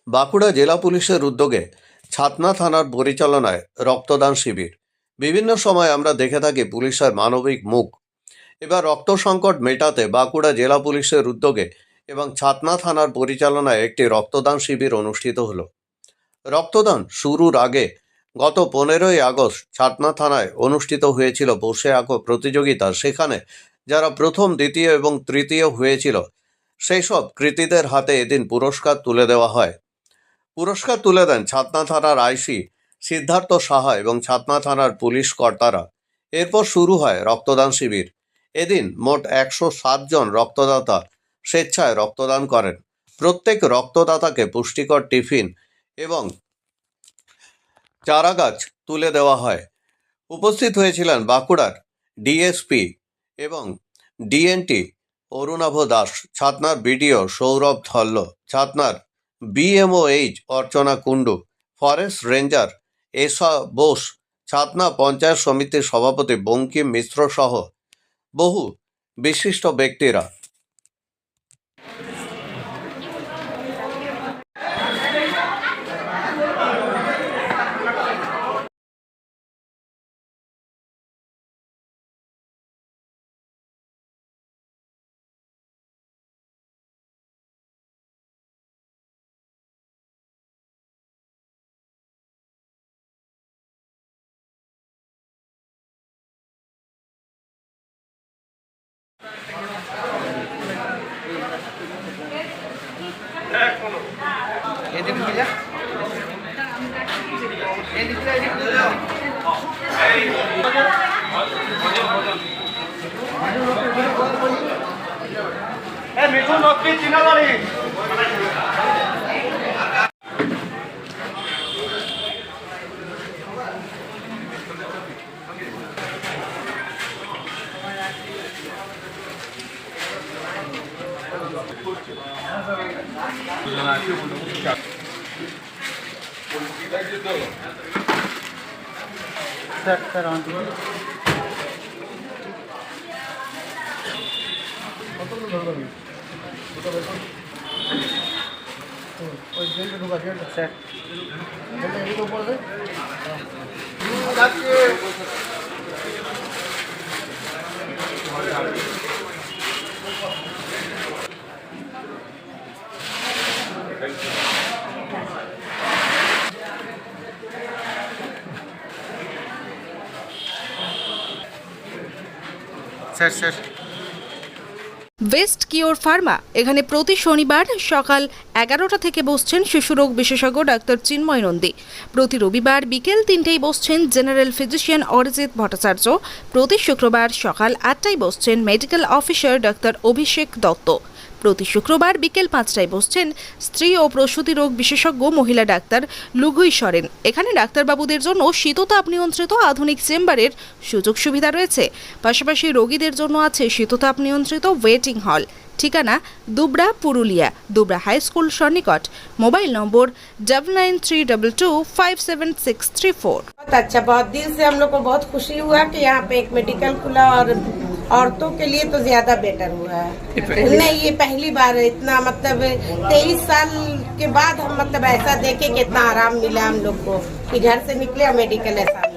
বাঁকুড়া জেলা পুলিশের উদ্যোগে ছাতনা থানার পরিচালনায় রক্তদান শিবির। বিভিন্ন সময় আমরা দেখে থাকি পুলিশের মানবিক মুখ। এবার রক্ত সংকট মেটাতে বাঁকুড়া জেলা পুলিশের উদ্যোগে এবং ছাতনা থানার পরিচালনায় একটি রক্তদান শিবির অনুষ্ঠিত হলো। রক্তদান শুরুর আগে গত 15ই আগস্ট ছাতনা থানায় অনুষ্ঠিত হয়েছিল বসে আঁকো প্রতিযোগিতা। সেখানে যারা প্রথম, দ্বিতীয় এবং তৃতীয় হয়েছিল সেই সব কৃতীদের হাতে এদিন পুরস্কার তুলে দেওয়া হয়। পুরস্কার তুলে দেন ছাতনা থানার আইসি সিদ্ধার্থ সাহা এবং ছাতনা থানার পুলিশ কর্তারা। এরপর শুরু হয় রক্তদান শিবির। এদিন মোট 107 জন রক্তদাতা স্বেচ্ছায় রক্তদান করেন। প্রত্যেক রক্তদাতাকে পুষ্টিকর টিফিন এবং চারাগাছ তুলে দেওয়া হয়। উপস্থিত হয়েছিলেন বাঁকুড়ার ডিএসপি এবং ডিএনটি অরুণাভ দাস, ছাতনার বিডিও সৌরভ ধল্ল, ছাতনার BMOH Archana Kundu, forest ranger Esa Bose, ছাতনা পঞ্চায়েত সমিতির সভাপতি বঙ্কিম মিশ্র সহ বহু বিশিষ্ট ব্যক্তিরা। মিঠুন নকলি চিনাবাড়ি ওয়েস্ট কিওর ফার্মা এখানে প্রতি শনিবার সকাল 11টা থেকে বসছেন শিশুরোগ বিশেষজ্ঞ ডাক্তার চিন্ময় নন্দী। প্রতি রবিবার বিকেল 3টেয় বসছেন জেনারেল ফিজিশিয়ান অরিজিৎ ভট্টাচার্য। প্রতি শুক্রবার সকাল 8টায় বসছেন মেডিকেল অফিসার ডাক্তার অভিষেক দত্ত। প্রতি শুক্রবার বিকেল 5টায় বসছেন স্ত্রী ও প্রসূতি রোগ বিশেষজ্ঞ মহিলা ডাক্তার লুগুই সরেন। এখানে ডাক্তারবাবুদের জন্য শীততাপ নিয়ন্ত্রিত আধুনিক চেম্বারের সুযোগ সুবিধা রয়েছে। পাশাপাশি রোগীদের জন্য আছে শীততাপ নিয়ন্ত্রিত ওয়েটিং হল। ঠিকানা দুবরা, পুরুলিয়া, दुबरा हाई स्कूल सन्निकट। Mobile number 9932257634। बहुत अच्छा, बहुत दिल से हम लोग को बहुत खुशी हुआ कि यहाँ पे एक मेडिकल खुला और औरतों के लिए तो ज्यादा बेटर हुआ है। नहीं, ये पहली बार है। इतना मतलब 23 साल के बाद हम मतलब ऐसा देखे कि इतना आराम मिला हम लोग को कि घर से निकले और मेडिकल ऐसा मिला।